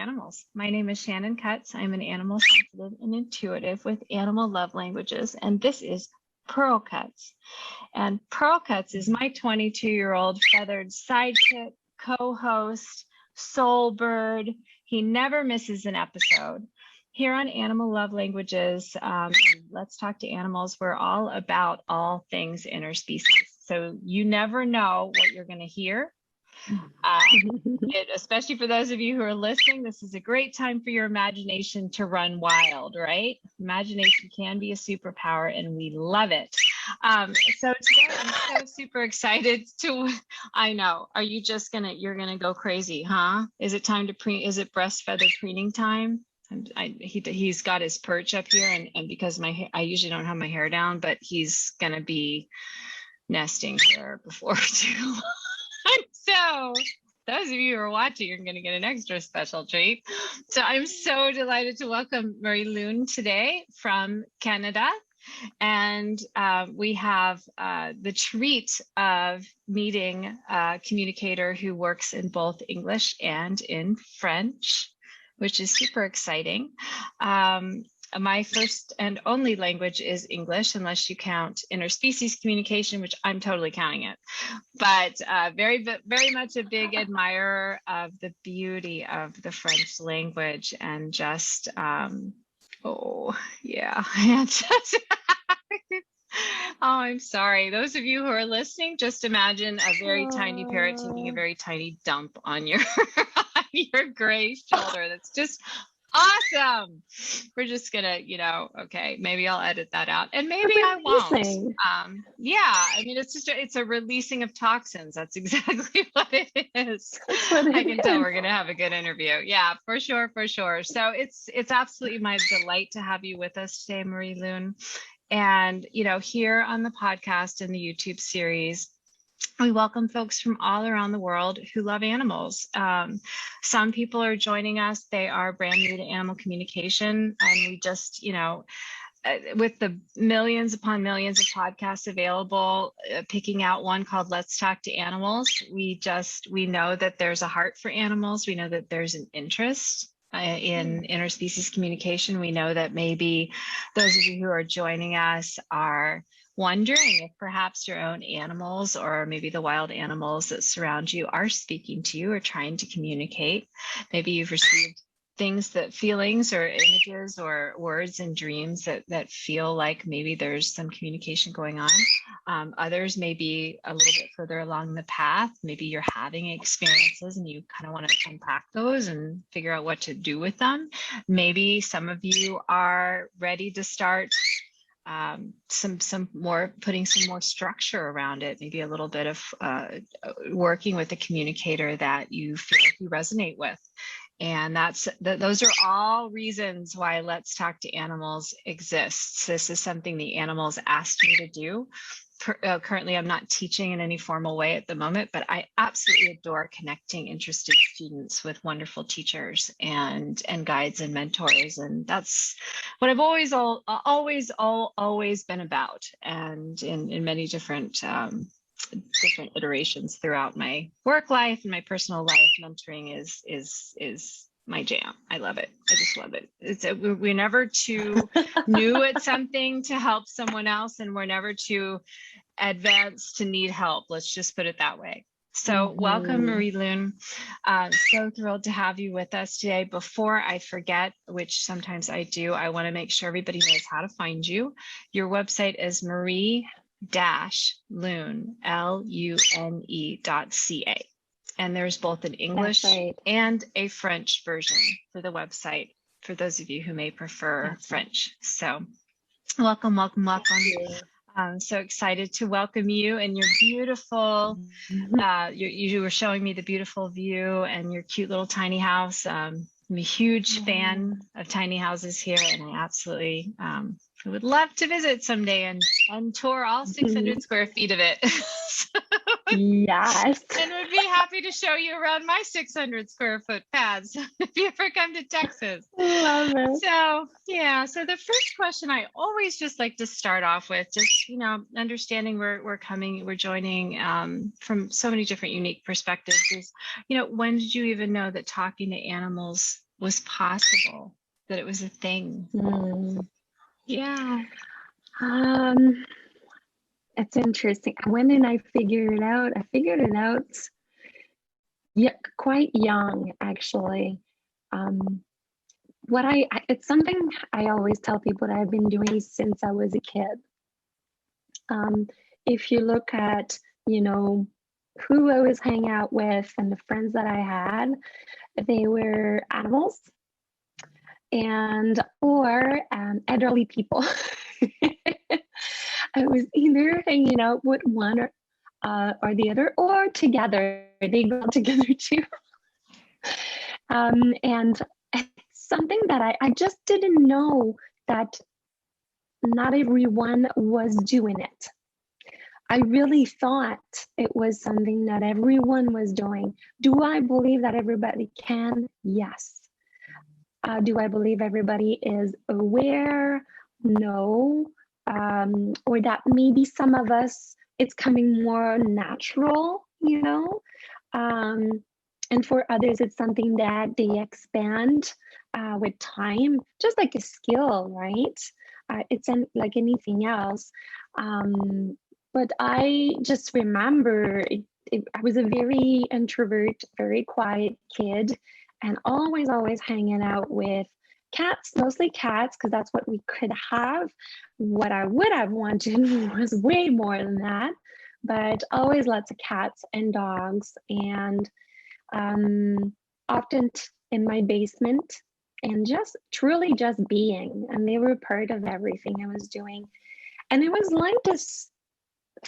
Animals. My name is Shannon Cutts. I'm an animal sensitive and intuitive with animal love languages, and this is Pearl Cutts. And Pearl Cutts is my 22-year-old feathered sidekick, co-host, soul bird. He never misses an episode. Here on Animal Love Languages, Let's Talk to Animals, we're all about all things interspecies. So you never know what you're going to hear. Especially for those of you who are listening, this is a great time for your imagination to run wild, right? Imagination can be a superpower and we love it. So today I'm so super excited I know, are you just you're gonna go crazy, huh? Is it time to is it breast feather preening time? He's got his perch up here and because I usually don't have my hair down, but he's gonna be nesting here before too long. So those of you who are watching, you're going to get an extra special treat. So I'm so delighted to welcome Marie-Lune today from Canada. And we have the treat of meeting a communicator who works in both English and in French, which is super exciting. My first and only language is English, unless you count interspecies communication, which I'm totally counting it. But very much a big admirer of the beauty of the French language and just, oh, yeah. Oh, I'm sorry. Those of you who are listening, just imagine a very tiny parrot taking a very tiny dump on your, on your gray shoulder. That's just awesome. We're just gonna, okay, maybe I'll edit that out and maybe I won't. Yeah, I mean, it's a releasing of toxins. That's exactly what it is. I can tell we're gonna have a good interview. Yeah, for sure. So it's absolutely my delight to have you with us today, Marie-Lune. And, here on the podcast and the YouTube series, we welcome folks from all around the world who love animals. Some people are joining us. They are brand new to animal communication. And we just, with the millions upon millions of podcasts available, picking out one called Let's Talk to Animals, we know that there's a heart for animals. We know that there's an interest in interspecies communication. We know that maybe those of you who are joining us are wondering if perhaps your own animals or maybe the wild animals that surround you are speaking to you or trying to communicate. Maybe you've received feelings or images or words and dreams that feel like maybe there's some communication going on. Others may be a little bit further along the path. Maybe you're having experiences and you kind of want to unpack those and figure out what to do with them. Maybe some of you are ready to start putting some more structure around it, maybe a little bit of working with a communicator that you feel like you resonate with. And those are all reasons why Let's Talk to Animals exists. This is something the animals asked me to do. Currently, I'm not teaching in any formal way at the moment, but I absolutely adore connecting interested students with wonderful teachers and guides and mentors. And that's what I've always been about. And in many different iterations throughout my work life and my personal life, mentoring is my jam. I love it. I just love it. We're never too new at something to help someone else, and we're never too advanced to need help. Let's just put it that way. So welcome, Marie-Lune. So thrilled to have you with us today. Before I forget, which sometimes I do, I want to make sure everybody knows how to find you. Your website is Marie-Lune, Lune.ca. And there's both an English and a French version for the website, for those of you who may prefer French. So welcome. I'm so excited to welcome you and your beautiful, you were showing me the beautiful view and your cute little tiny house. I'm a huge fan of tiny houses here, and I absolutely I would love to visit someday and tour all 600 square feet of it. Yes. And would be happy to show you around my 600 square foot pads if you ever come to Texas. Love it. So, yeah. So the first question I always just like to start off with, just, understanding we're joining from so many different unique perspectives is, when did you even know that talking to animals was possible, that it was a thing? Yeah. It's interesting. When did I figure it out? I figured it out, yeah, quite young, actually. It's something I always tell people that I've been doing since I was a kid. If you look at, who I was hanging out with and the friends that I had, they were animals or elderly people. I was either hanging out with one or the other, or together. They go together too. And it's something that I just didn't know that not everyone was doing it. I really thought it was something that everyone was doing. Do I believe that everybody can? Yes. Do I believe everybody is aware? No. Or that maybe some of us, it's coming more natural, and for others, it's something that they expand with time, just like a skill, right? It's like anything else. But I just remember I was a very introvert, very quiet kid, and always hanging out with cats, mostly cats, because that's what we could have. What I would have wanted was way more than that, but always lots of cats and dogs, and often in my basement, and just truly just being. And they were part of everything I was doing. And it was like this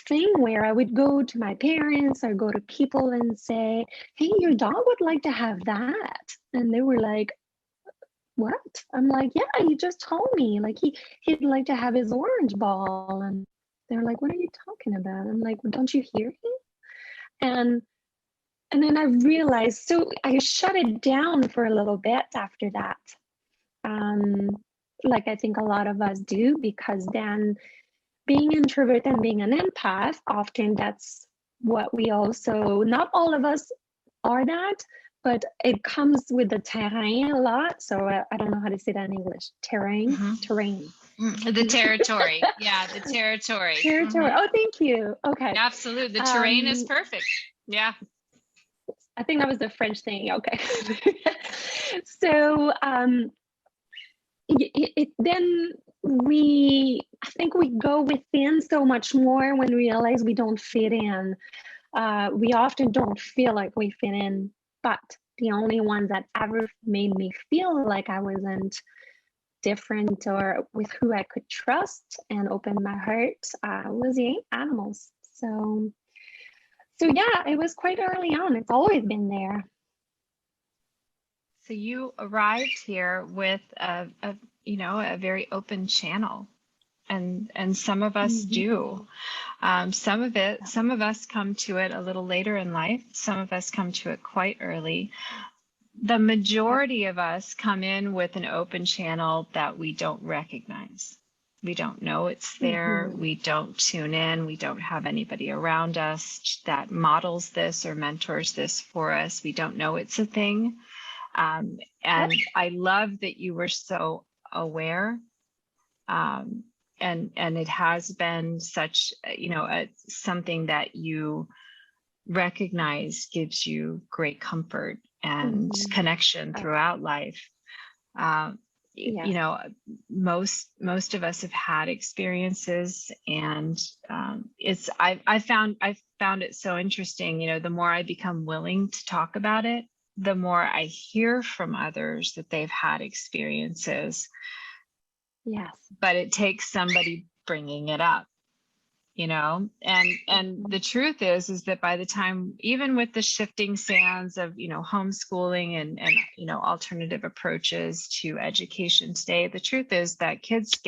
thing where I would go to my parents or go to people and say, hey, your dog would like to have that. And they were like, what? I'm like, yeah, he just told me like he'd like to have his orange ball. And they're like, what are you talking about? I'm like, well, don't you hear him? And then I realized, so I shut it down for a little bit after that. Like I think a lot of us do, because then being introvert and being an empath, often that's what we also, not all of us are that, but it comes with the terrain a lot. So I don't know how to say that in English. Terrain. The territory. Yeah, the territory. Territory. Oh, thank you. Okay. Absolutely. The terrain is perfect. Yeah. I think that was the French thing. Okay. So then I think we go within so much more when we realize we don't fit in. We often don't feel like we fit in, but the only ones that ever made me feel like I wasn't different or with who I could trust and open my heart was the animals. So yeah, it was quite early on. It's always been there. So you arrived here with a very open channel, and some of us do. Some of us come to it a little later in life. Some of us come to it quite early. The majority of us come in with an open channel that we don't recognize. We don't know it's there. We don't tune in. We don't have anybody around us that models this or mentors this for us. We don't know it's a thing. And I love that you were so aware. And it has been such, something that you recognize gives you great comfort and connection throughout life. Most of us have had experiences, and I found it so interesting. The more I become willing to talk about it, the more I hear from others that they've had experiences. Yes. But it takes somebody bringing it up, and the truth is that by the time, even with the shifting sands of, homeschooling and alternative approaches to education today, the truth is that kids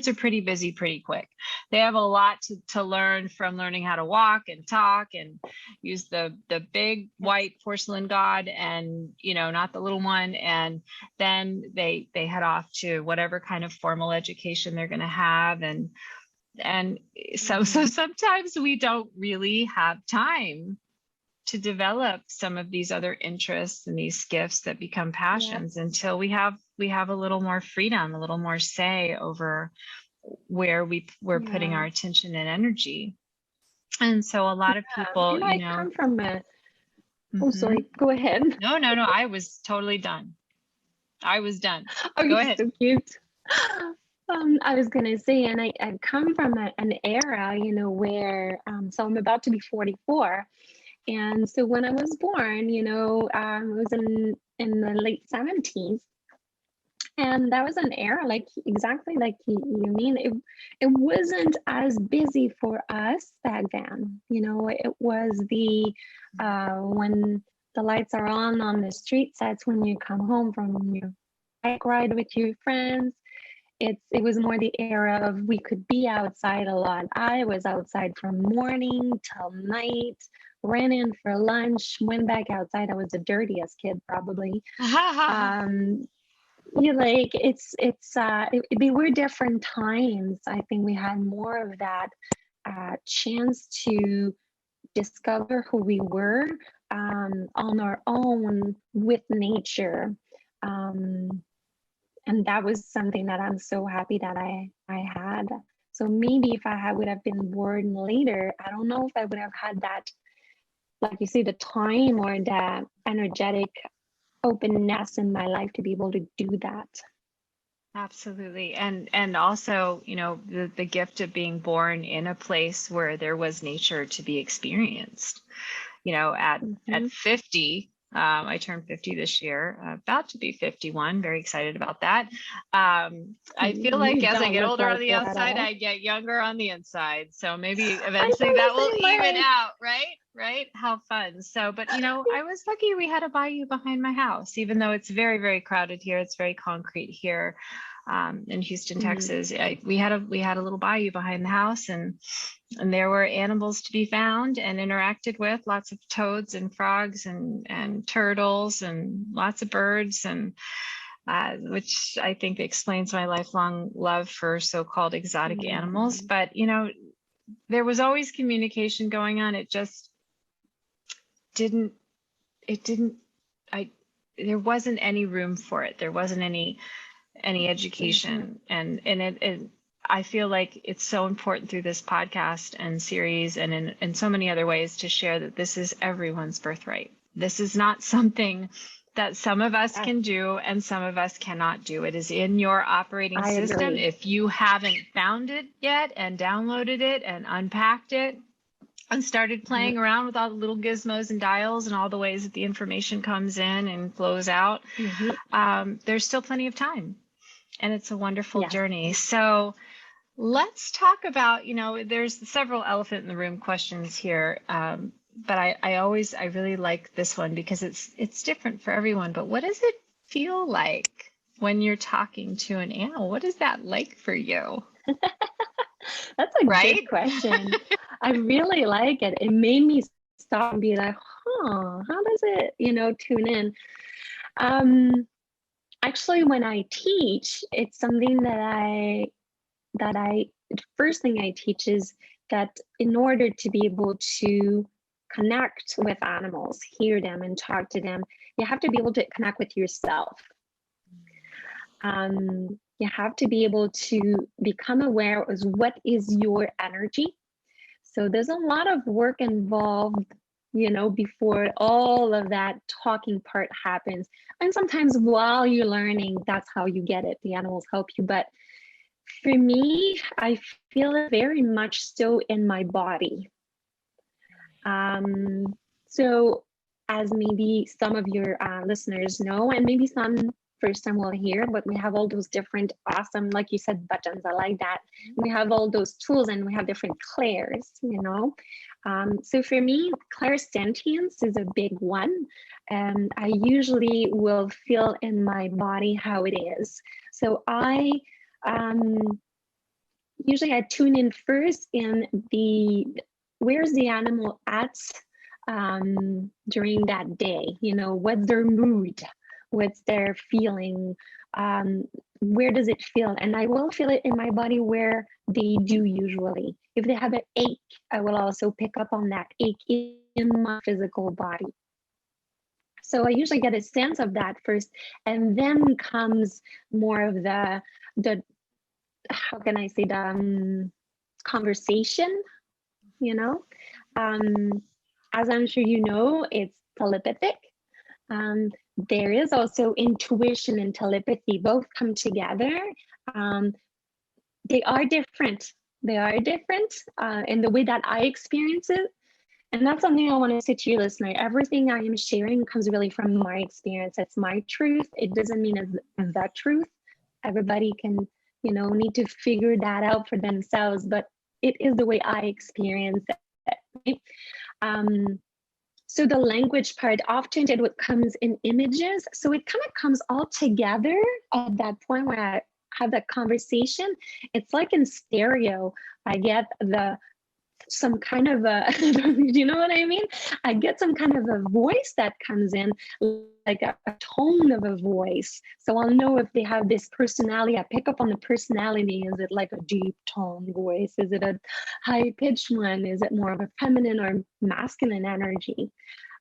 are pretty busy pretty quick. They have a lot to learn, from learning how to walk and talk and use the big white porcelain god, and not the little one, and then they head off to whatever kind of formal education they're going to have, and so sometimes we don't really have time to develop some of these other interests and these gifts that become passions until we have a little more freedom, a little more say over where we're putting our attention and energy. And so a lot of people, I come from a, oh, sorry, go ahead. No, I was totally done. I was done. Oh, go ahead. So cute. I was gonna say, and I come from an era, where, so I'm about to be 44. And so when I was born, it was in the late 70s. And that was an era, like exactly like you mean. It wasn't as busy for us back then. It was the when the lights are on the streets, that's when you come home from your bike ride with your friends. It was more the era of we could be outside a lot. I was outside from morning till night, ran in for lunch, went back outside. I was the dirtiest kid probably. Like they were different times. I think we had more of that chance to discover who we were on our own with nature. And that was something that I'm so happy that I had. So maybe if I would have been born later, I don't know if I would have had that, like you say, the time or the energetic openness in my life to be able to do that. Absolutely. And also, the gift of being born in a place where there was nature to be experienced. At 50, I turned 50 this year, about to be 51. Very excited about that. I feel like as I get older on the outside, I get younger on the inside. So maybe eventually that will even out, right? How fun. So, but I was lucky we had a bayou behind my house, even though it's very, very crowded here. It's very concrete here. In Houston, Texas, we had a little bayou behind the house, and there were animals to be found and interacted with, lots of toads and frogs and turtles and lots of birds, and which I think explains my lifelong love for so-called exotic animals. But there was always communication going on. It just didn't. There wasn't any room for it. There wasn't any education, and I feel like it's so important through this podcast and series and in so many other ways to share that this is everyone's birthright. This is not something that some of us can do and some of us cannot do. It is in your operating system. If you haven't found it yet and downloaded it and unpacked it and started playing around with all the little gizmos and dials and all the ways that the information comes in and flows out, there's still plenty of time. And it's a wonderful journey. So let's talk about, there's several elephant in the room questions here. But I really like this one because it's different for everyone. But what does it feel like when you're talking to an animal? What is that like for you? That's a good question. I really like it. It made me stop and be like, how does it, tune in? Actually, when I teach, it's something that first thing I teach is that in order to be able to connect with animals, hear them and talk to them, you have to be able to connect with yourself. You have to be able to become aware of what is your energy. So there's a lot of work involved, before all of that talking part happens. And sometimes while you're learning, that's how you get it. The animals help you. But for me, I feel it very much so in my body. So as maybe some of your listeners know, and maybe some first time will hear, but we have all those different awesome, like you said, buttons. I like that. We have all those tools and we have different clairs, So for me, clairsentience is a big one. And I usually will feel in my body how it is. So I usually tune in first in where's the animal at during that day, what's their mood, what's their feeling. where does it feel? And I will feel it in my body where they do usually. If they have an ache, I will also pick up on that ache in my physical body. So I usually get a sense of that first, and then comes more of the how can I say, the conversation, you know. As I'm sure you know, it's telepathic. There is also intuition and telepathy, both come together. They are different. They are different in the way that I experience it. And that's something I want to say to your listener. Everything I am sharing comes really from my experience. It's my truth. It doesn't mean it's the truth. Everybody can, need to figure that out for themselves, but it is the way I experience it. Right? So the language part, often it comes in images. So it kind of comes all together at that point where I have that conversation. It's like in stereo. I get some kind of a, you know what I mean? I get some kind of a voice that comes in, like a tone of a voice. So I'll know if they have this personality. I pick up on the personality. Is it like a deep tone voice? Is it a high pitched one? Is it more of a feminine or masculine energy?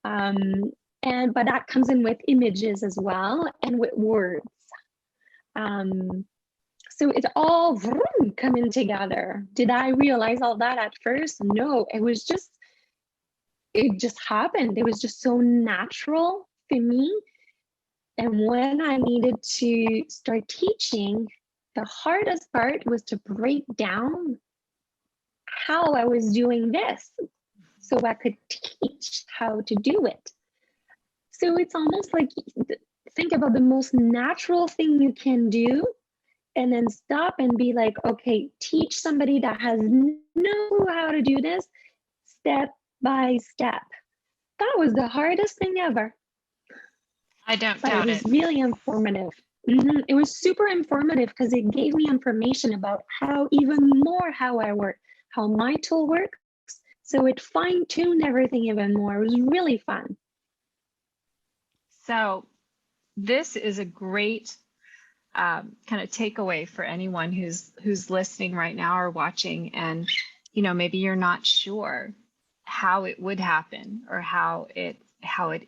But that comes in with images as well, and with words. So it's all coming together. Did I realize all that at first? No, it just happened. It was just so natural for me. And when I needed to start teaching, the hardest part was to break down how I was doing this so I could teach how to do it. So it's almost like, think about the most natural thing you can do, and then stop and be like, okay, teach somebody that has no clue how to do this step by step. That was the hardest thing ever. I don't doubt it. It was really informative. It was super informative because it gave me information about how I work, how my tool works. So it fine-tuned everything even more. It was really fun. So this is a great kind of takeaway for anyone who's listening right now or watching, and maybe you're not sure how it would happen or how it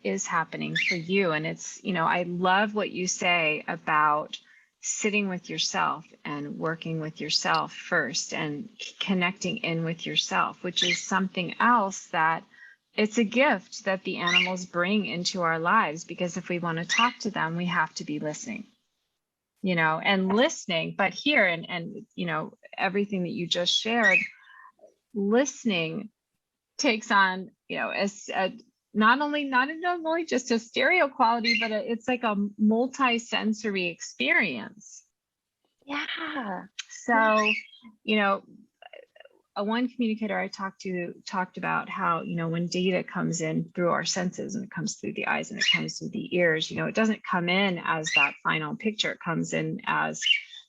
is happening for you. And it's, I love what you say about sitting with yourself and working with yourself first and connecting in with yourself, which is something else that it's a gift that the animals bring into our lives, because if we want to talk to them, we have to be listening. And listening, but here and everything that you just shared, listening takes on, as not only just a stereo quality, but it's like a multi-sensory experience. Yeah. So, one communicator I talked about how, when data comes in through our senses, and it comes through the eyes and it comes through the ears, it doesn't come in as that final picture. It comes in as,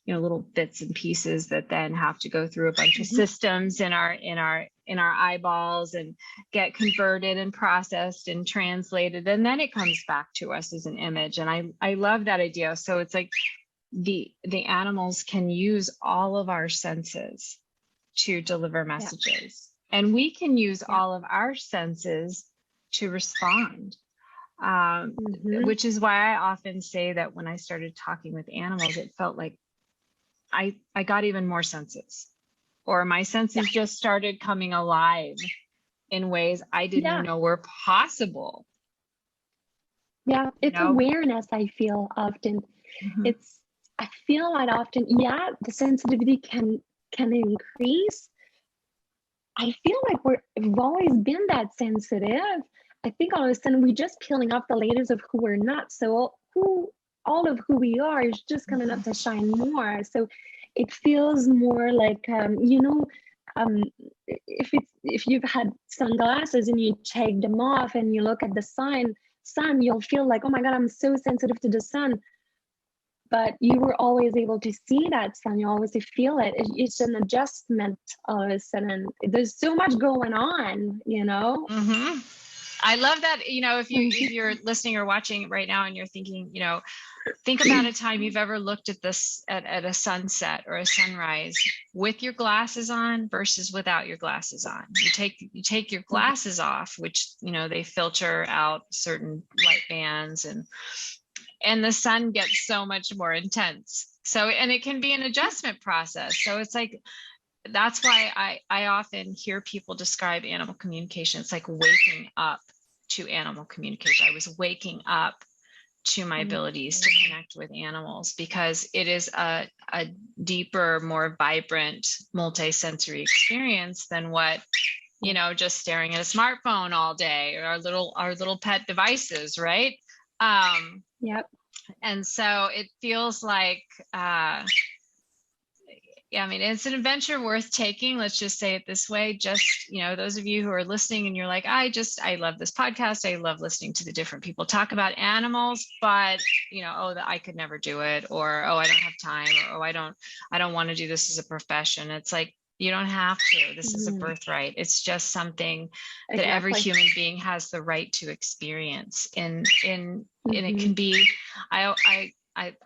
little bits and pieces that then have to go through a bunch of systems in our eyeballs and get converted and processed and translated. And then it comes back to us as an image. And I love that idea. So it's like the animals can use all of our senses to deliver messages, and we can use all of our senses to respond, which is why I often say that when I started talking with animals, it felt like I got even more senses, or my senses just started coming alive in ways I didn't know were possible. Yeah, it's awareness. I feel often I feel that often, the sensitivity can increase. I feel like we've always been that sensitive. I think all of a sudden we're just peeling off the layers of who we're not. So all of who we are is just coming up to shine more. So it feels more like, if you've had sunglasses and you take them off and you look at the sun, you'll feel like, oh my God, I'm so sensitive to the sun. But you were always able to see that sun. You always feel it. It's an adjustment all of a sudden. There's so much going on, I love that. If you're listening or watching right now and you're thinking, think about a time you've ever looked at this at a sunset or a sunrise with your glasses on versus without your glasses on. You take your glasses off, which they filter out certain light bands, and the sun gets so much more intense. So, and it can be an adjustment process. So it's like, that's why I often hear people describe animal communication. It's like waking up to animal communication. I was waking up to my abilities to connect with animals, because it is a deeper, more vibrant, multi-sensory experience than what, just staring at a smartphone all day, or our little pet devices, right? Yep. And so it feels like, it's an adventure worth taking. Let's just say it this way. Just, those of you who are listening and you're like, I love this podcast. I love listening to the different people talk about animals, but I could never do it, or, I don't have time, or, I don't want to do this as a profession. It's like, you don't have to. This is a birthright. It's just something that every human being has the right to experience. And it can be, I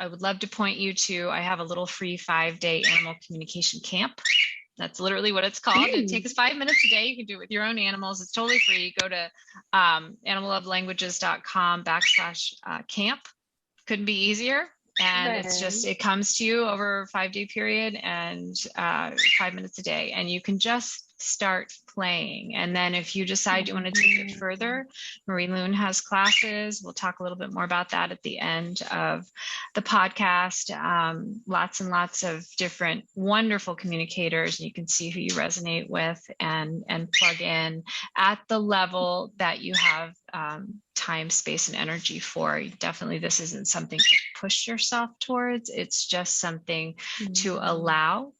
would love to point you to, I have a little free 5-day animal communication camp. That's literally what it's called. It takes 5 minutes a day. You can do it with your own animals. It's totally free. Go to animallovelanguages.com/camp. Couldn't be easier. And it's just, it comes to you over a 5-day period, and 5 minutes a day, and you can just start playing. And then if you decide you want to take it further, Marie-Lune has classes. We'll talk a little bit more about that at the end of the podcast. Lots and lots of different wonderful communicators. You can see who you resonate with and plug in at the level that you have time, space, and energy for. Definitely, this isn't something to push yourself towards. It's just something to allow,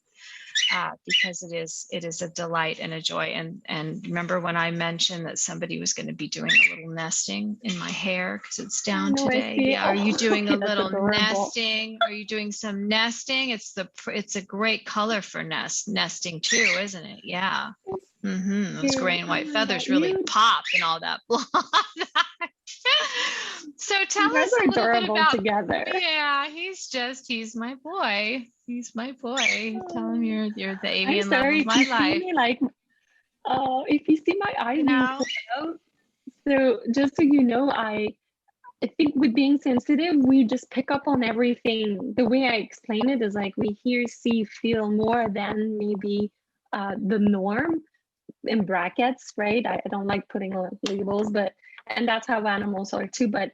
because it is a delight and a joy. And remember when I mentioned that somebody was going to be doing a little nesting in my hair because it's down today? Yeah. Are you doing a little nesting? Are you doing some nesting? It's a great color for nesting too, isn't it? Yeah. Those gray and white feathers really pop and all that. So tell us a little bit about together. Yeah, he's my boy. He's my boy. Tell him you're the avian love of my life. If you see my eyes being closed, so just so you know, I think with being sensitive, we just pick up on everything. The way I explain it is like we hear, see, feel more than maybe the norm, in brackets, right? I don't like putting labels, and that's how animals are too. But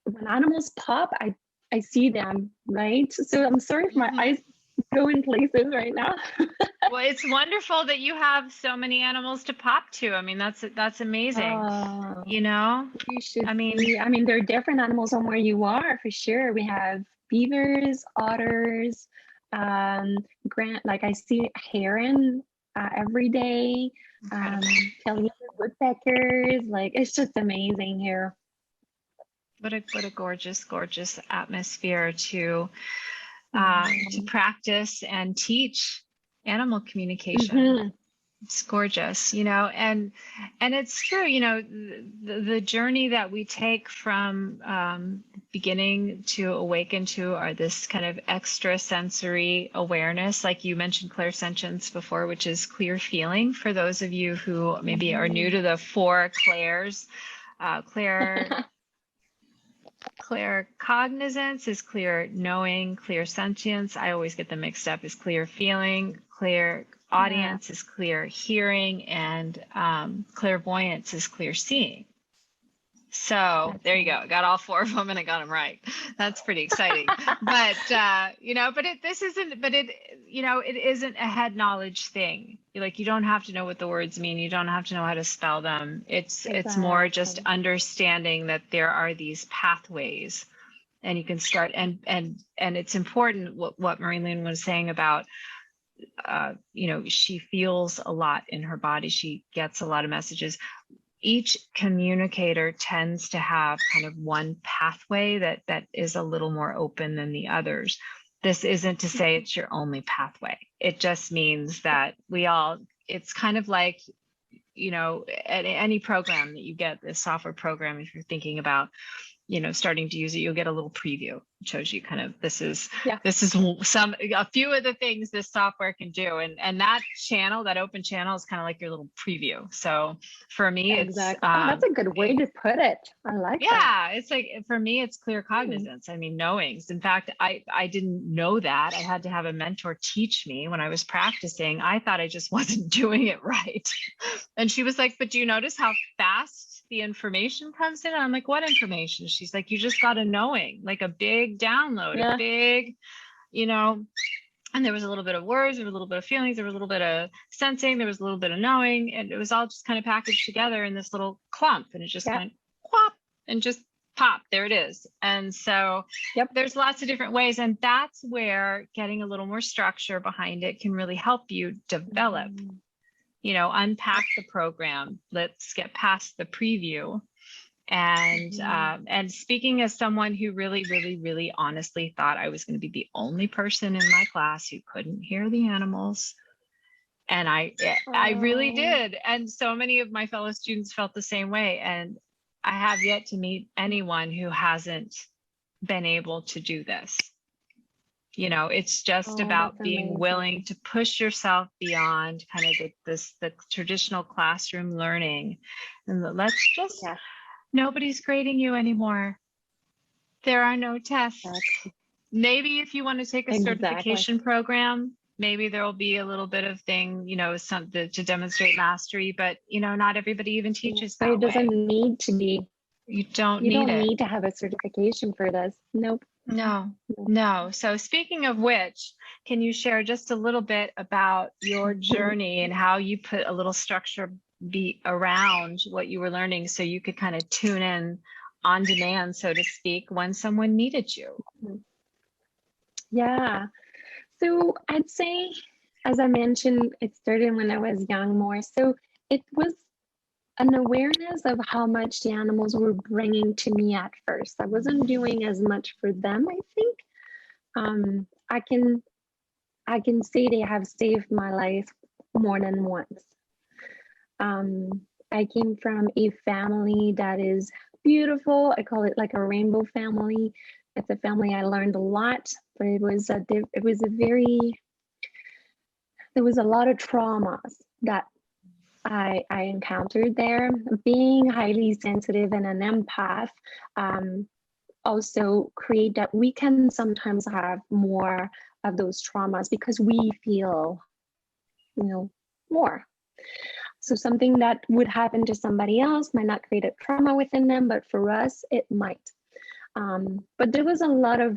when animals pop, I see them, right? So I'm sorry if my eyes go in places right now. Well, it's wonderful that you have so many animals to pop to. I mean, that's amazing. You should. I mean, there are different animals on where you are for sure. We have beavers, otters, like I see heron every day. Kelly woodpeckers. Like, it's just amazing here. What a gorgeous, gorgeous atmosphere to practice and teach animal communication. It's gorgeous, and it's true, the journey that we take from beginning to awaken to are this kind of extra sensory awareness, like you mentioned clairsentience before, which is clear feeling. For those of you who maybe are new to the 4 clairs, clear cognizance is clear knowing, clear sentience, I always get them mixed up, is clear feeling, clear audience is clear hearing, and clairvoyance is clear seeing. So there you go. I got all 4 of them and I got them right. That's pretty exciting. But it isn't a head knowledge thing. Like, you don't have to know what the words mean. You don't have to know how to spell them. It's more just understanding that there are these pathways, and you can start. And it's important what Marie-Lune was saying about, she feels a lot in her body. She gets a lot of messages. Each communicator tends to have kind of one pathway that is a little more open than the others. This isn't to say it's your only pathway. It just means that it's kind of like any program that you get, this software program, if you're thinking about starting to use it, you'll get a little preview. It shows you kind of, this is a few of the things this software can do. And that channel, that open channel, is kind of like your little preview. So for me, exactly. That's a good way to put it. I like that. Yeah, it's like, for me, it's clear cognizance. I mean, knowings. In fact, I didn't know that. I had to have a mentor teach me when I was practicing. I thought I just wasn't doing it right. And she was like, but do you notice how fast the information comes in? I'm like, what information? She's like, you just got a knowing, like a big download, a big, and there was a little bit of words, there was a little bit of feelings, there was a little bit of sensing, there was a little bit of knowing, and it was all just kind of packaged together in this little clump, and it just went whop and just pop, there it is. And so there's lots of different ways, and that's where getting a little more structure behind it can really help you develop, unpack the program. Let's get past the preview. And speaking as someone who really, really, really honestly thought I was going to be the only person in my class who couldn't hear the animals. And I really did. And so many of my fellow students felt the same way. And I have yet to meet anyone who hasn't been able to do this. It's just about being willing to push yourself beyond kind of the traditional classroom learning. And let's just, nobody's grading you anymore. There are no tests. Maybe if you want to take a certification program, maybe there will be a little bit of thing, something to demonstrate mastery, but not everybody even teaches that way. It doesn't need to be. You don't need to have a certification for this. Nope. No. So speaking of which, can you share just a little bit about your journey and how you put a little structure around what you were learning so you could kind of tune in on demand, so to speak, when someone needed you? Yeah. So I'd say, as I mentioned, it started when I was young more. So it was an awareness of how much the animals were bringing to me at first. I wasn't doing as much for them, I think. I can say they have saved my life more than once. I came from a family that is beautiful. I call it like a rainbow family. It's a family I learned a lot, but there was a lot of traumas that I encountered there. Being highly sensitive and an empath also create that we can sometimes have more of those traumas because we feel, more. So something that would happen to somebody else might not create a trauma within them, but for us, it might. But there was a lot of,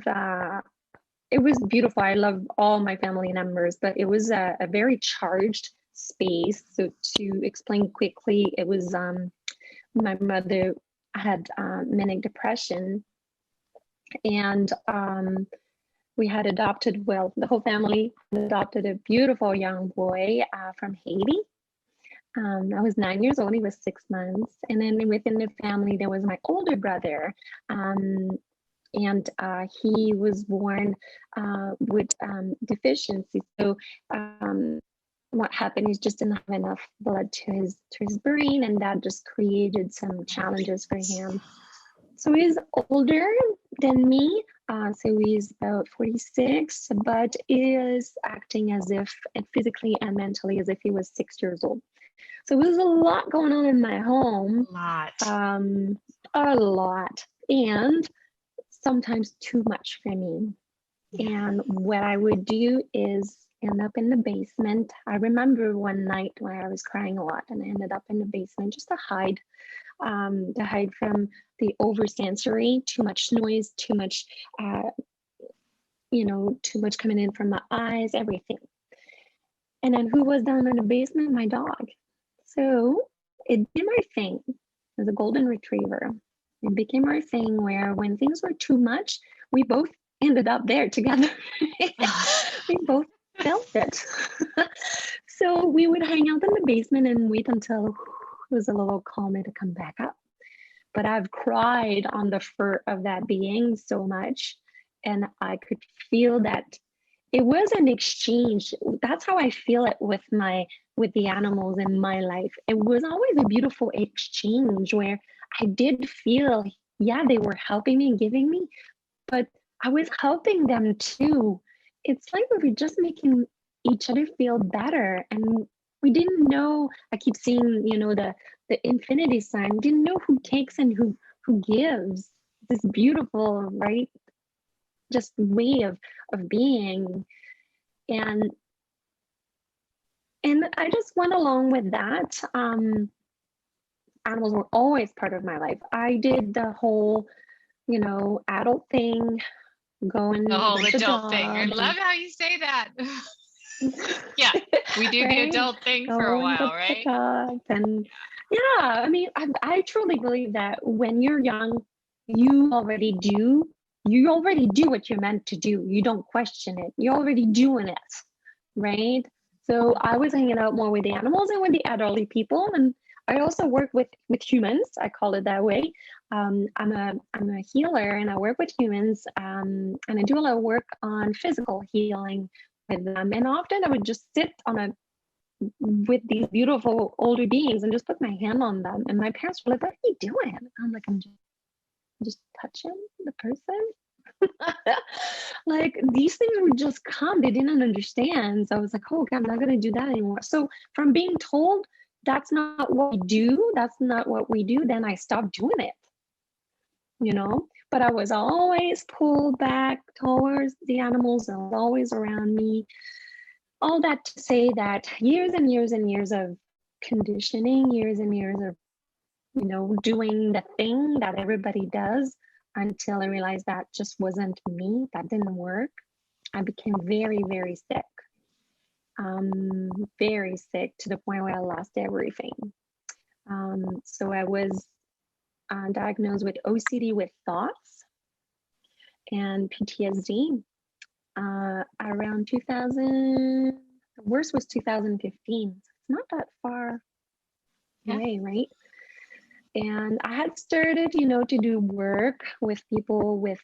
it was beautiful. I love all my family members, but it was a very charged space. So to explain quickly, it was my mother had manic depression, and we had adopted, the whole family adopted a beautiful young boy from Haiti. I was 9 years old, he was 6 months. And then within the family, there was my older brother. And he was born with deficiency. So what happened is just didn't have enough blood to his brain, and that just created some challenges for him. So he's older than me. So he's about 46, but is acting as if, and physically and mentally, as if he was 6 years old. So there's a lot going on in my home. A lot. And sometimes too much for me. And what I would do is end up in the basement. I remember one night where I was crying a lot, and I ended up in the basement just to hide from the oversensory, too much noise, too much, too much coming in from my eyes, everything. And then who was down in the basement? My dog. So it did my thing. It was a golden retriever. It became our thing where when things were too much, we both ended up there together. We both felt it. So we would hang out in the basement and wait until it was a little calmer to come back up. But I've cried on the fur of that being so much, and I could feel that it was an exchange. That's how I feel it with the animals in my life. It was always a beautiful exchange where I did feel, yeah, they were helping me and giving me, but I was helping them too. It's like we were just making each other feel better. And we didn't know, I keep seeing, the infinity sign, didn't know who takes and who gives. This beautiful, right? Just way of being. And I just went along with that. Animals were always part of my life. I did the whole, adult thing, going The whole with the adult thing. I dog, love how you say that. Yeah, we do the right? adult thing for a Going with while, the right? dog, and yeah, I mean, I truly believe that when you're young, you already do. You already do what you're meant to do. You don't question it. You're already doing it, right? So I was hanging out more with the animals and with the elderly people, and I also work with humans. I call it that way. I'm a healer, and I work with humans, and I do a lot of work on physical healing with them. And often I would just sit on a with these beautiful older beings and just put my hand on them. And my parents were like, "What are you doing?" I'm like, "I'm just touching the person." Like these things would just come. They didn't understand. So I was like, "Oh God, I'm not gonna do that anymore." So from being told that's not what we do, then I stopped doing it. But I was always pulled back towards the animals, and always around me. All that to say that years and years and years of conditioning, years and years of, doing the thing that everybody does, until I realized that just wasn't me, that didn't work. I became very, very sick. Very sick, to the point where I lost everything. So I was diagnosed with OCD with thoughts and PTSD around 2000. The worst was 2015. So it's not that far away, right? And I had started, to do work with people with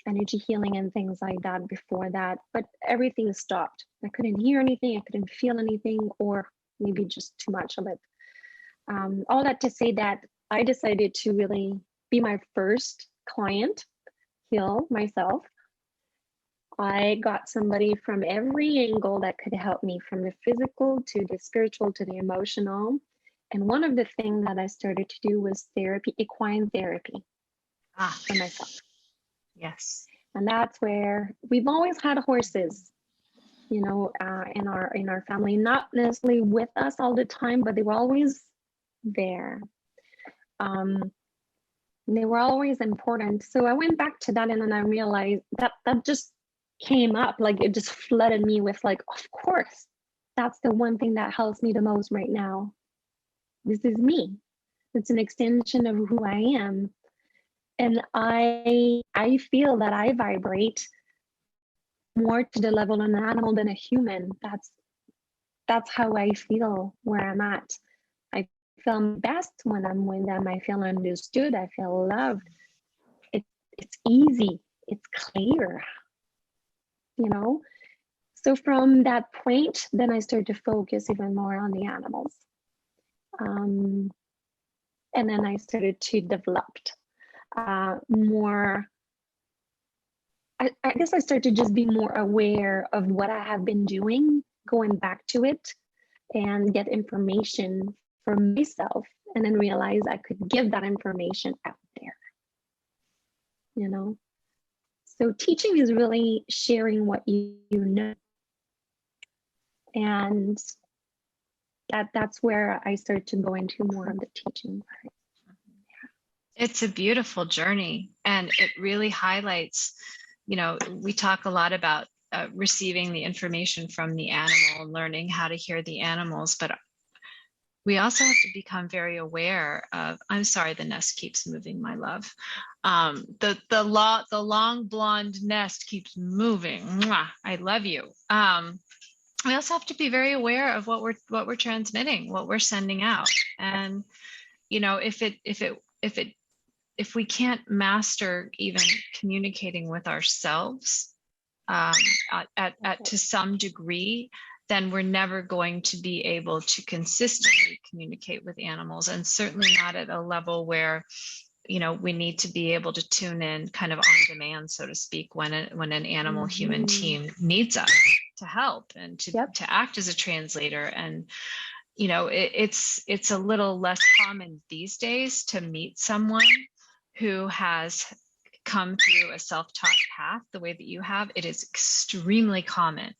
energy healing and things like that before that, but everything stopped. I couldn't hear anything, I couldn't feel anything, or maybe just too much of it. All that to say that I decided to really be my first client, heal myself. I got somebody from every angle that could help me, from the physical to the spiritual to the emotional. And one of the things that I started to do was therapy, equine therapy for myself. Yes. And that's where we've always had horses, in our family, not necessarily with us all the time, but they were always there. They were always important. So I went back to that, and then I realized that just came up, like it just flooded me with, like, of course, that's the one thing that helps me the most right now. This is me. It's an extension of who I am. And I feel that I vibrate more to the level of an animal than a human. That's how I feel where I'm at. I feel best when I'm with them. I feel understood. I feel loved. It's easy. It's clear. So from that point, then I started to focus even more on the animals. And then I started to develop more. I guess I started to just be more aware of what I have been doing, going back to it, and get information for myself, and then realize I could give that information out there. So teaching is really sharing what you know. And that's where I started to go into more of the teaching part. It's a beautiful journey, and it really highlights, we talk a lot about receiving the information from the animal and learning how to hear the animals, but we also have to become very aware of, I'm sorry, the nest keeps moving, my love. The long blonde nest keeps moving. Mwah, I love you. We also have to be very aware of what we're transmitting, what we're sending out. And, if we can't master even communicating with ourselves, to some degree, then we're never going to be able to consistently communicate with animals, and certainly not at a level where, we need to be able to tune in kind of on demand, so to speak, when an animal human team needs us to help and to act as a translator. And it's a little less common these days to meet someone who has come through a self-taught path the way that you have. It is extremely common.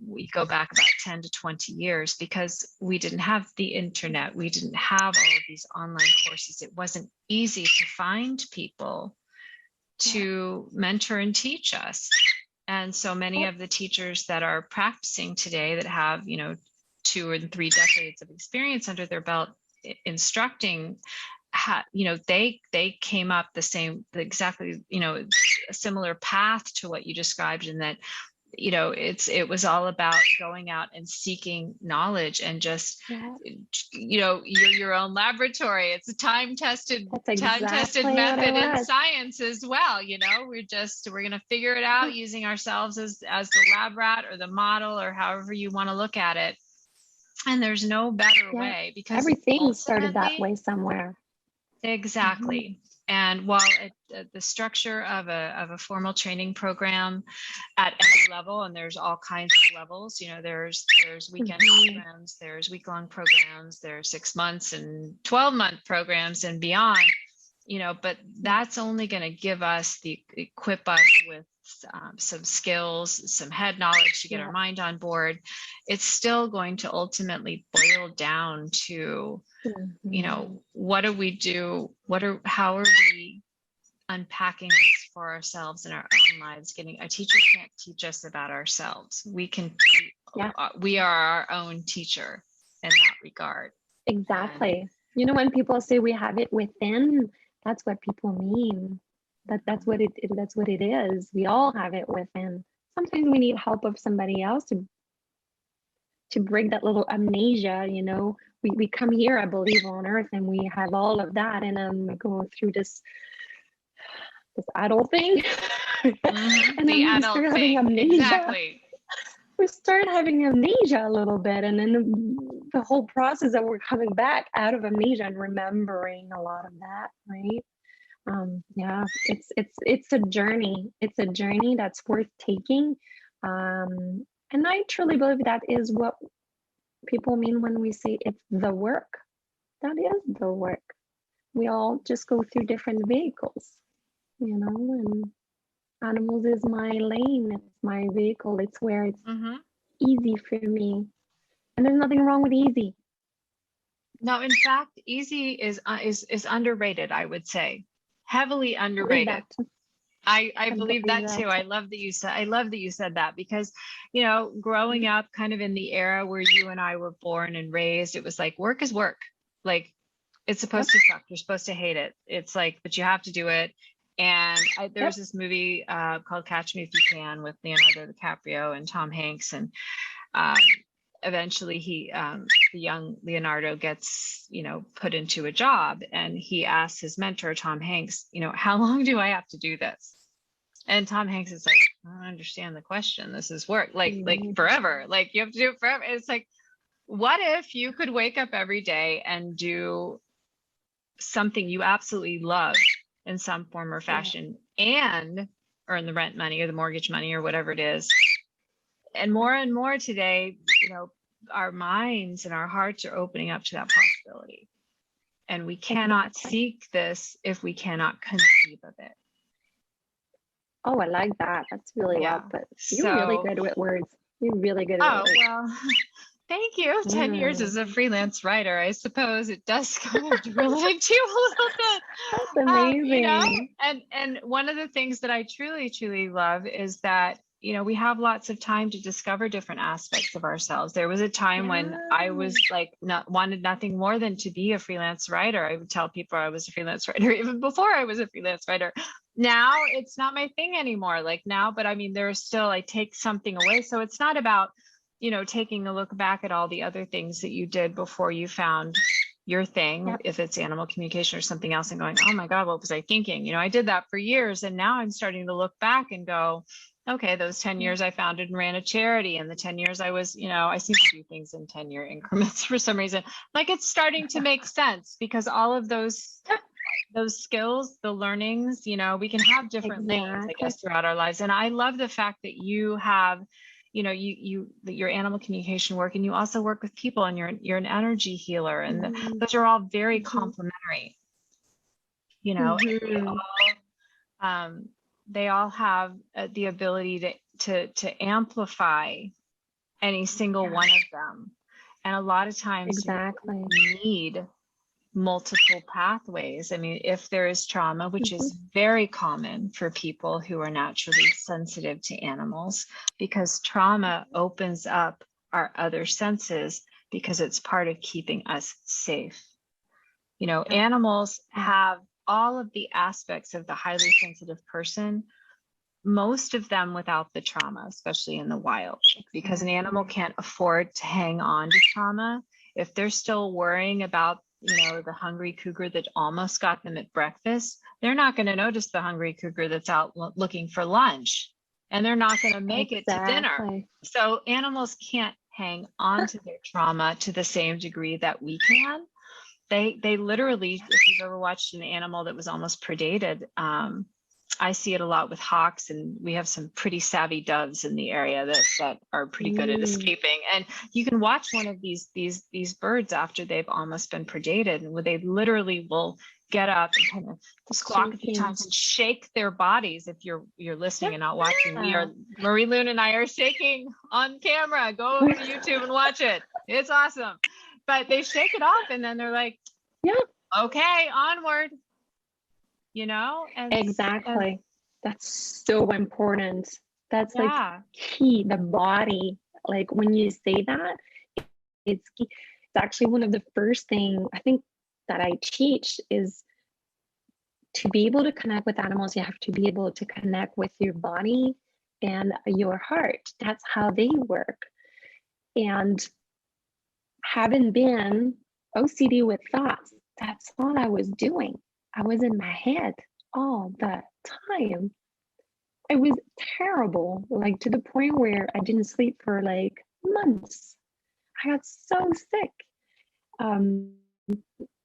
We go back about 10 to 20 years because we didn't have the internet. We didn't have all of these online courses. It wasn't easy to find people to mentor and teach us. And so many of the teachers that are practicing today that have, 2 or 3 decades of experience under their belt instructing, they came up exactly, a similar path to what you described, in that, it was all about going out and seeking knowledge and just, you're your own laboratory. It's a time-tested method in science as well. We're going to figure it out using ourselves as the lab rat or the model, or however you want to look at it. And there's no better way, because everything started that way somewhere. Exactly. And while the structure of a formal training program at any level, and there's all kinds of levels, there's weekend programs, there's week-long programs, there's 6 months and 12-month programs and beyond, but that's only going to equip us with some skills, some head knowledge to get our mind on board. It's still going to ultimately boil down to, what do we do? How are we unpacking this for ourselves in our own lives? A teacher can't teach us about ourselves. We are our own teacher in that regard. Exactly. When people say we have it within, that's what people mean. That's what it is. We all have it within. Sometimes we need help of somebody else to break that little amnesia. We come here, I believe, on earth, and we have all of that, and then we go through this adult thing. And the adult thing. Exactly. We start having amnesia a little bit, and then the whole process that we're coming back out of amnesia and remembering a lot of that, right? It's a journey. It's a journey that's worth taking. And I truly believe that is what people mean when we say it's the work. That is the work. We all just go through different vehicles, and animals is my lane. It's my vehicle. It's where it's easy for me. And there's nothing wrong with easy. No, in fact, easy is underrated, I would say. Heavily underrated. I believe that too. I love that you said that, because growing up kind of in the era where you and I were born and raised, it was like work is work. Like, it's supposed to suck. You're supposed to hate it. It's like, but you have to do it. And there was this movie called Catch Me If You Can with Leonardo DiCaprio and Tom Hanks, and eventually the young Leonardo gets, put into a job, and he asks his mentor, Tom Hanks, how long do I have to do this? And Tom Hanks is like, I don't understand the question. This is work, like forever. Like, you have to do it forever. It's like, what if you could wake up every day and do something you absolutely love in some form or fashion, and earn the rent money or the mortgage money or whatever it is? And more today, our minds and our hearts are opening up to that possibility. And we cannot seek this if we cannot conceive of it. Oh, I like that. That's really well put. You're really good with words. You're really good at words. Well, thank you. 10 years as a freelance writer, I suppose it does kind of drill into you a little bit. That's amazing. And one of the things that I truly, truly love is that, we have lots of time to discover different aspects of ourselves. There was a time when I was wanted nothing more than to be a freelance writer. I would tell people I was a freelance writer even before I was a freelance writer. Now it's not my thing anymore. But I mean, there's still, I take something away. So it's not about, taking a look back at all the other things that you did before you found your thing, if it's animal communication or something else, and going, oh my God, what was I thinking? I did that for years. And now I'm starting to look back and go, okay, those 10 years I founded and ran a charity, and the 10 years I was, I seem to do things in 10-year increments for some reason. Like, it's starting to make sense, because all of those skills, the learnings, we can have different lanes, I guess, throughout our lives. And I love the fact that you have, your animal communication work, and you also work with people, and you're an energy healer, and those are all very complementary, they all have the ability to amplify any single one of them. And a lot of times you need multiple pathways. I mean, if there is trauma, which is very common for people who are naturally sensitive to animals, because trauma opens up our other senses, because it's part of keeping us safe. Animals have all of the aspects of the highly sensitive person, most of them without the trauma, especially in the wild, because an animal can't afford to hang on to trauma. If they're still worrying about, the hungry cougar that almost got them at breakfast, they're not going to notice the hungry cougar that's out looking for lunch, and they're not going to make it to dinner. So animals can't hang on to their trauma to the same degree that we can. They literally, if you've ever watched an animal that was almost predated, I see it a lot with hawks, and we have some pretty savvy doves in the area that are pretty good at escaping. And you can watch one of these birds after they've almost been predated, and where they literally will get up and kind of squawk a few times and shake their bodies. If you're listening and not watching, Marie-Lune and I are shaking on camera. Go over to YouTube and watch it. It's awesome. But they shake it off, and then they're like, okay, onward. And that's so important. That's like key. The body, like when you say that, it's key. It's actually one of the first thing I think that I teach is to be able to connect with animals. You have to be able to connect with your body and your heart. That's how they work. And having been OCD with thoughts, that's all I was doing. I was in my head all the time. It was terrible, like to the point where I didn't sleep for like months. I got so sick.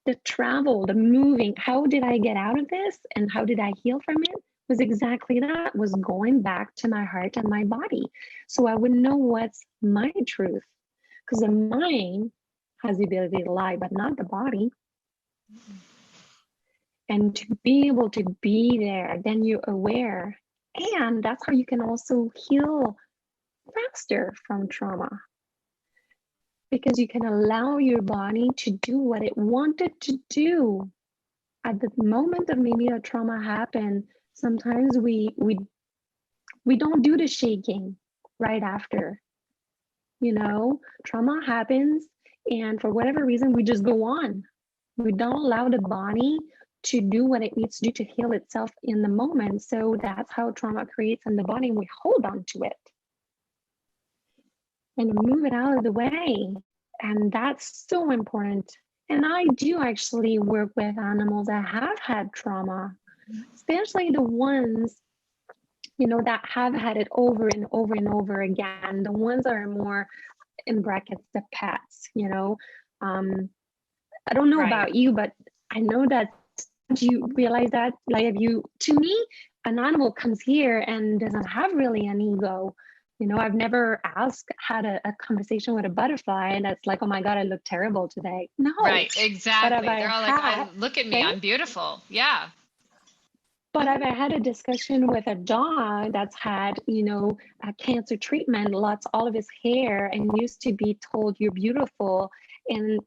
The travel, the moving, how did I get out of this and how did I heal from it? Was exactly that, was going back to my heart and my body. So I would know what's my truth, because the mind has the ability to lie, but not the body. And to be able to be there, then you're aware. And that's how you can also heal faster from trauma. Because you can allow your body to do what it wanted to do. At the moment of maybe a trauma happened, sometimes we don't do the shaking right after. Trauma happens, and for whatever reason, we just go on. We don't allow the body to do what it needs to do to heal itself in the moment. So that's how trauma creates in the body, and we hold on to it and move it out of the way. And that's so important. And I do actually work with animals that have had trauma, especially the ones, that have had it over and over and over again. The ones that are more, in brackets, the pets, I don't know about you, but I know that you realize that, like, to me, an animal comes here and doesn't have really an ego. I've never had a conversation with a butterfly and that's like, oh my God, I look terrible today. No. Right, exactly. They're all like, look at me, I'm beautiful. Yeah. But I've had a discussion with a dog that's had, a cancer treatment, lost all of his hair, and used to be told you're beautiful. And,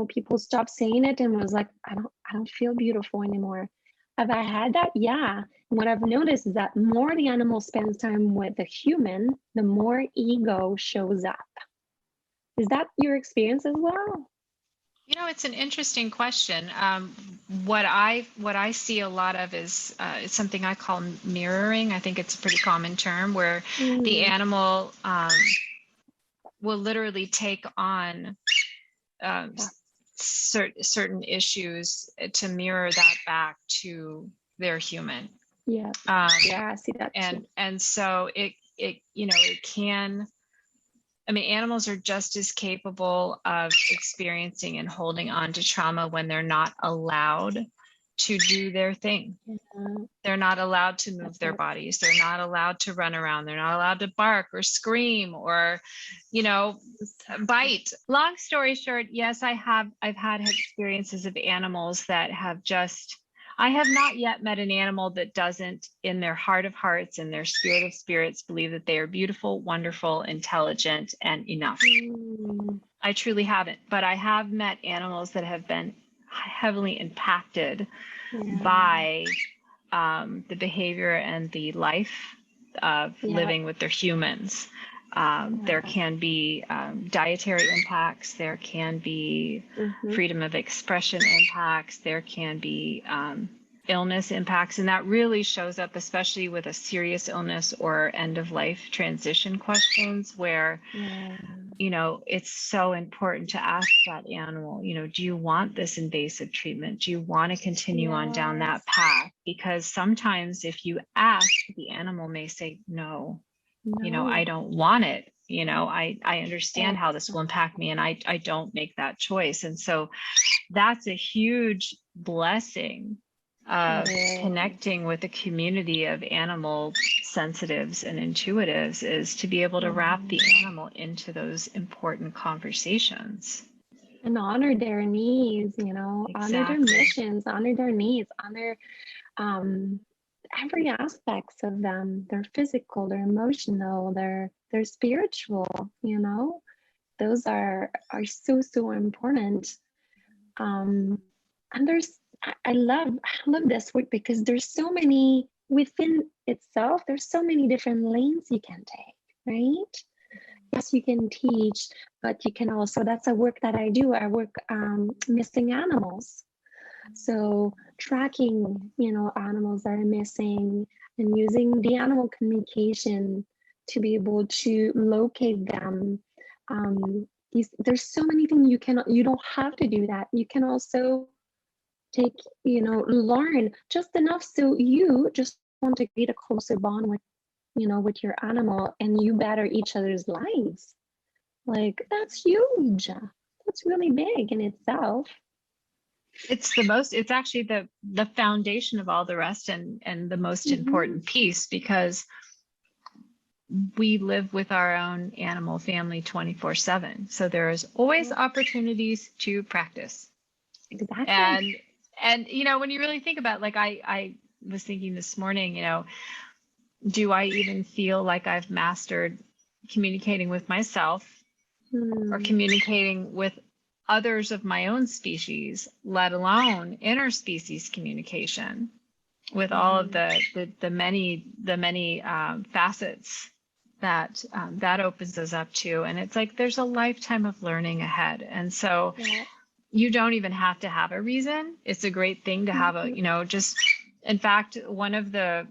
people stopped saying it and was like, I don't feel beautiful anymore. Have I had that? Yeah. And what I've noticed is that more the animal spends time with the human, the more ego shows up. Is that your experience as well? It's an interesting question. What I see a lot of is it's something I call mirroring. I think it's a pretty common term where the animal will literally take on certain issues to mirror that back to their human. Yeah. I see that too. And so it can, I mean, animals are just as capable of experiencing and holding on to trauma when they're not allowed to do their thing. They're not allowed to move their bodies. They're not allowed to run around. They're not allowed to bark or scream or, bite. Long story short, yes, I've had experiences of animals that have I have not yet met an animal that doesn't, in their heart of hearts and their spirit of spirits, believe that they are beautiful, wonderful, intelligent, and enough. I truly haven't, but I have met animals that have been heavily impacted by the behavior and the life of living with their humans. There can be dietary impacts. There can be freedom of expression impacts. There can be illness impacts. And that really shows up, especially with a serious illness or end of life transition questions where, it's so important to ask that animal, do you want this invasive treatment? Do you want to continue on down that path? Because sometimes if you ask, the animal may say, no. I don't want it. I understand how this will impact me, and I don't make that choice. And so that's a huge blessing of connecting with a community of animal sensitives and intuitives, is to be able to wrap the animal into those important conversations. And honor their needs, honor their missions, honor their needs, honor every aspects of them, their physical, their emotional, their spiritual, those are so important. And I love this work because there's so many within itself, there's so many different lanes you can take, right? Yes, you can teach, but you can also, that's a work that I do. I work missing animals. So tracking, animals that are missing and using the animal communication to be able to locate them. There's so many things you don't have to do that. You can also take, learn just enough so you just want to create a closer bond with, with your animal, and you better each other's lives. Like, that's huge. That's really big in itself. It's actually the foundation of all the rest, and the most important piece, because we live with our own animal family 24/7. So there is always opportunities to practice. Exactly. And when you really think about it, like I was thinking this morning, do I even feel like I've mastered communicating with myself or communicating with others of my own species, let alone interspecies communication, with all of the many facets that opens us up to. And it's like there's a lifetime of learning ahead. And so you don't even have to have a reason. It's a great thing to have in fact, one of the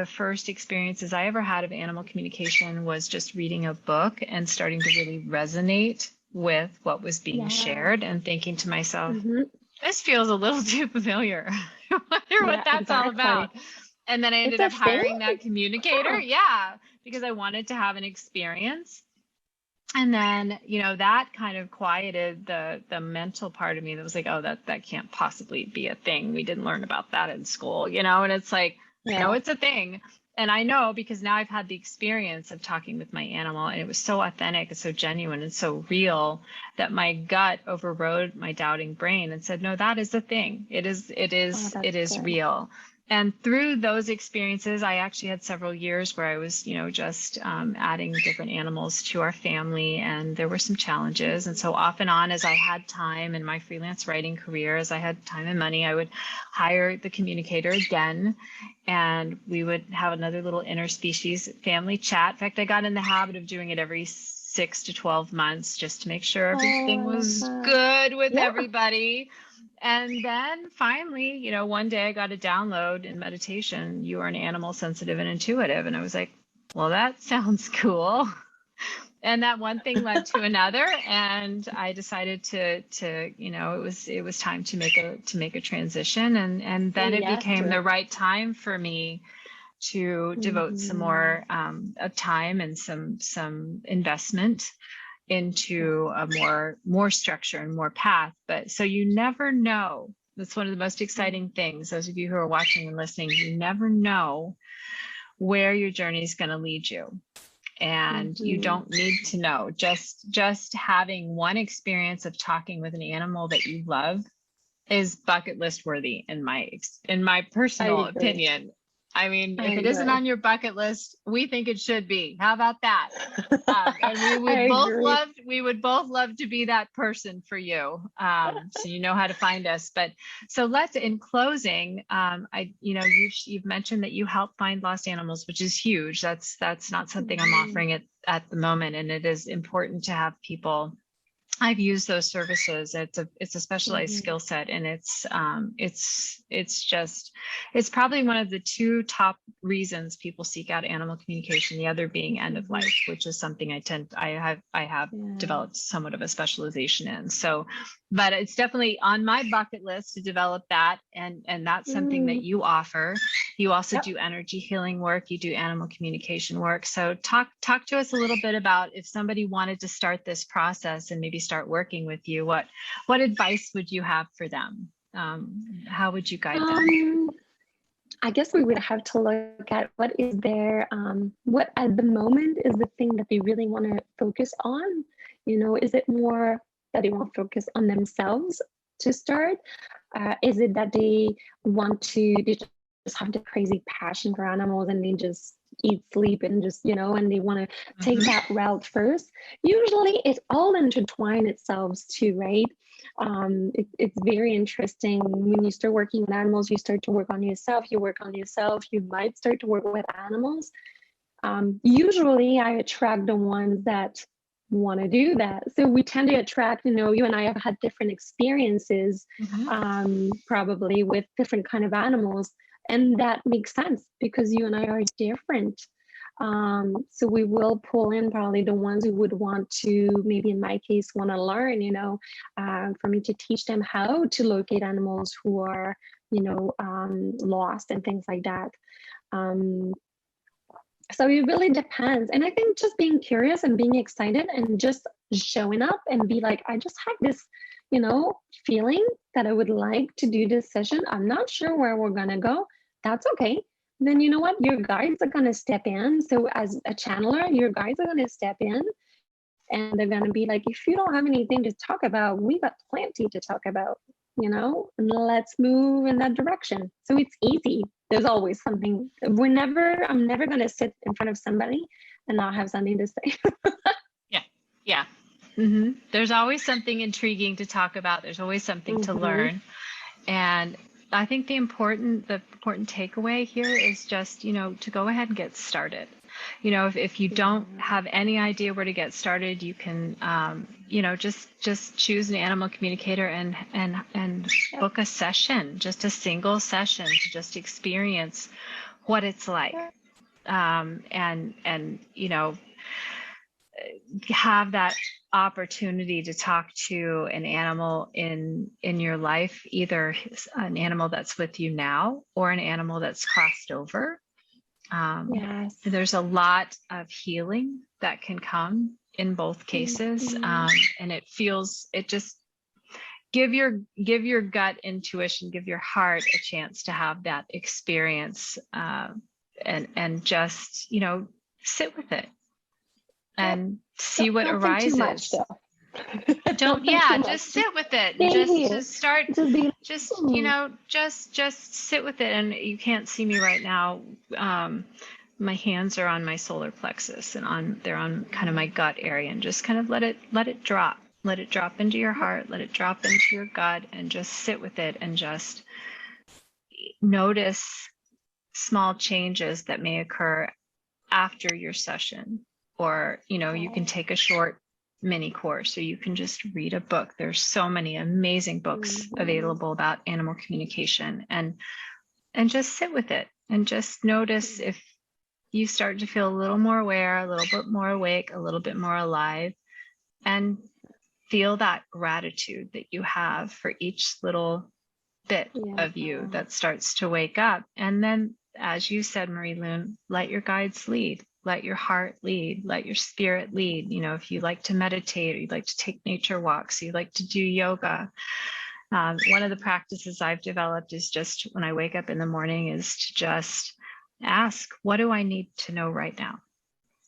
first experiences I ever had of animal communication was just reading a book and starting to really resonate with what was being shared, and thinking to myself, this feels a little too familiar. I wonder what that's all about. And then I ended up hiring that communicator. Because I wanted to have an experience. And then, that kind of quieted the mental part of me that was like, oh, that can't possibly be a thing. We didn't learn about that in school, and it's like, no, it's a thing. And I know, because now I've had the experience of talking with my animal, and it was so authentic and so genuine and so real that my gut overrode my doubting brain and said, no, that is the thing. It is real. And through those experiences, I actually had several years where I was, just adding different animals to our family, and there were some challenges. And so off and on, as I had time in my freelance writing career, as I had time and money, I would hire the communicator again, and we would have another little interspecies family chat. In fact, I got in the habit of doing it every 6 to 12 months just to make sure everything was good with everybody. And then finally, one day I got a download in meditation, you are an animal sensitive and intuitive. And I was like, well, that sounds cool. And that one thing led to another. And I decided to it was time to make a transition. And then it became the right time for me to devote some more of time and some investment into a more structure and more path. But so you never know. That's one of the most exciting things. Those of you who are watching and listening, you never know where your journey is going to lead you. And you don't need to know. Just having one experience of talking with an animal that you love is bucket list worthy in my personal opinion. I mean, if it isn't on your bucket list, we think it should be. How about that? And we would both love to be that person for you. So you know how to find us. But so in closing, you've mentioned that you help find lost animals, which is huge. That's not something I'm offering at the moment, and it is important to have people. I've used those services. It's a specialized skill set, and it's probably one of the two top reasons people seek out animal communication. The other being end of life, which is something I have developed somewhat of a specialization in. So, but it's definitely on my bucket list to develop that, and that's something that you offer. You also do energy healing work. You do animal communication work. So talk to us a little bit about if somebody wanted to start this process and maybe start working with you, what advice would you have for them? How would you guide them? I guess we would have to look at what is their, what at the moment is the thing that they really want to focus on. Is it more that they want to focus on themselves to start? Is it that they just have the crazy passion for animals and they just eat, sleep, and just, and they want to take that route first? Usually it all intertwines itself too, right? It's very interesting. When you start working with animals, you start to work on yourself, you might start to work with animals. Usually I attract the ones that want to do that. So we tend to attract, you and I have had different experiences, probably with different kind of animals. And that makes sense because you and I are different. So we will pull in probably the ones who would want to, maybe in my case, want to learn, for me to teach them how to locate animals who are, lost and things like that. So it really depends. And I think just being curious and being excited and just showing up and be like, I just have this, feeling that I would like to do this session. I'm not sure where we're going to go. That's okay. Then you know what? Your guides are going to step in. So as a channeler, your guides are going to step in and they're going to be like, if you don't have anything to talk about, we got plenty to talk about, and let's move in that direction. So it's easy. There's always something. I'm never going to sit in front of somebody and not have something to say. Yeah. There's always something intriguing to talk about. There's always something to learn. And I think the important takeaway here is just, to go ahead and get started. If you don't have any idea where to get started, you can, just choose an animal communicator and book a session, just a single session to just experience what it's like. And have that opportunity to talk to an animal in your life, either an animal that's with you now or an animal that's crossed over. There's a lot of healing that can come in both cases. And it just give your gut intuition, give your heart a chance to have that experience, and just, sit with it. And see what arises. Too much, just sit with it. Just sit with it. And you can't see me right now. My hands are on my solar plexus and they're on kind of my gut area, and just kind of let it drop. Let it drop into your heart, let it drop into your gut, and just sit with it and just notice small changes that may occur after your session. Or, you can take a short mini course, or you can just read a book. There's so many amazing books available about animal communication, and just sit with it and just notice if you start to feel a little more aware, a little bit more awake, a little bit more alive, and feel that gratitude that you have for each little bit of you that starts to wake up. And then as you said, Marie-Lune, let your guides lead. Let your heart lead. Let your spirit lead. You know, if you like to meditate, or you like to take nature walks, you like to do yoga. One of the practices I've developed is just when I wake up in the morning is to just ask, what do I need to know right now?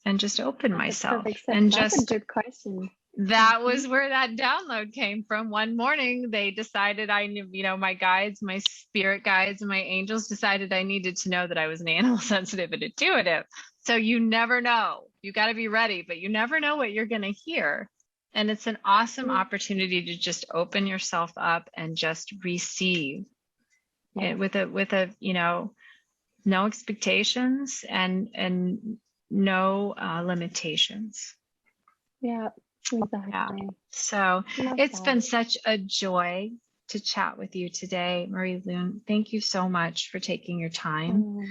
And just open myself. And that's a good question. That was where that download came from. One morning, they decided I knew, you know, my guides, my spirit guides, and my angels decided I needed to know that I was an animal sensitive and intuitive. So you never know. You got to be ready, but you never know what you're going to hear. And it's an awesome opportunity to just open yourself up and just receive it with a, you know, no expectations and no limitations. Yeah, exactly. Yeah. So it's been such a joy to chat with you today, Marie-Lune. Thank you so much for taking your time.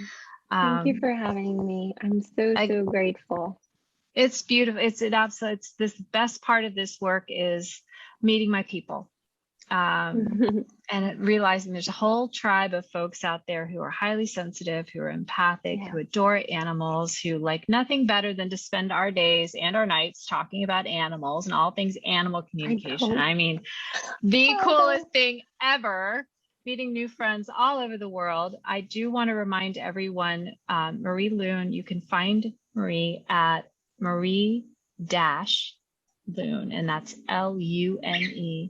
Thank you for having me. I'm so grateful. It's beautiful. It's this best part of this work is meeting my people. And realizing there's a whole tribe of folks out there who are highly sensitive, who are empathic, who adore animals, who like nothing better than to spend our days and our nights talking about animals and all things animal communication. I mean, the coolest thing ever, meeting new friends all over the world. I do want to remind everyone, Marie-Lune, you can find Marie at Marie-Lune, and that's LUNE.ca,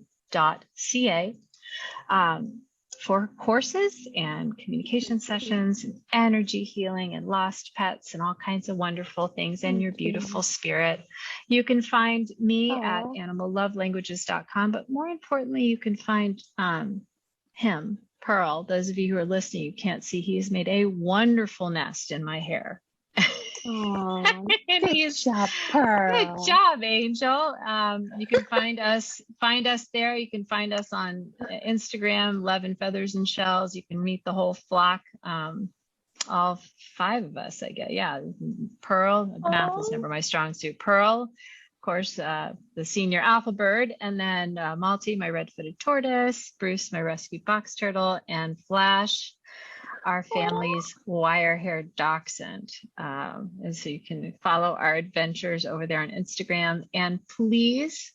for courses and communication sessions and energy healing and lost pets and all kinds of wonderful things and your beautiful spirit. You can find me at animallovelanguages.com, but more importantly, you can find him, Pearl. Those of you who are listening, you can't see, he's made a wonderful nest in my hair. Good job, Pearl. Good job, Angel. You can find us there. You can find us on Instagram, Love and Feathers and Shells. You can meet the whole flock, all 5 of us, I guess. Yeah, Pearl, math is never my strong suit. Pearl, of course, the senior alpha bird, and then Malty, my red-footed tortoise, Bruce, my rescued box turtle, and Flash, our family's wire-haired dachshund. And so you can follow our adventures over there on Instagram. And please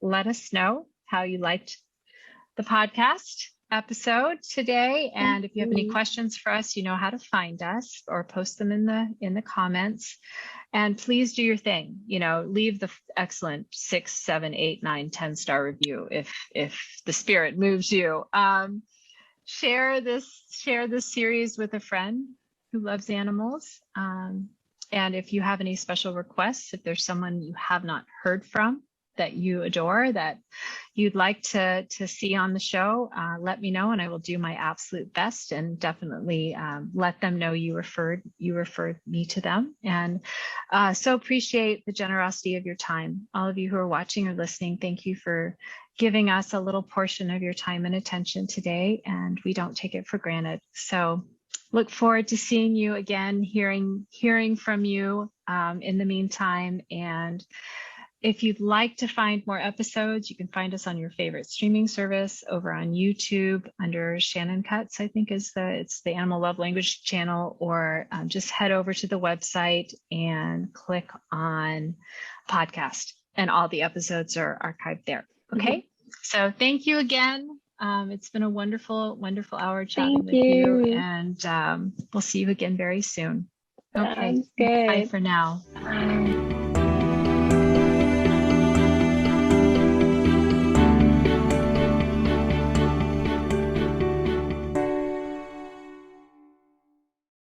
let us know how you liked the podcast episode today. And if you have any questions for us, you know how to find us, or post them in the comments. And please do your thing. You know, leave the excellent 6, 7, 8, 9, 10-star review if the spirit moves you. Share this series with a friend who loves animals. And if you have any special requests, if there's someone you have not heard from that you adore, that you'd like to see on the show, let me know and I will do my absolute best, and definitely let them know you referred me to them. And so appreciate the generosity of your time. All of you who are watching or listening, thank you for giving us a little portion of your time and attention today, and we don't take it for granted. So look forward to seeing you again, hearing from you in the meantime. And if you'd like to find more episodes, you can find us on your favorite streaming service, over on YouTube under Shannon Cuts, I think it's the Animal Love Language channel, or just head over to the website and click on podcast, and all the episodes are archived there. Okay. So thank you again. It's been a wonderful, wonderful hour chatting with you, and we'll see you again very soon. Okay. Bye for now.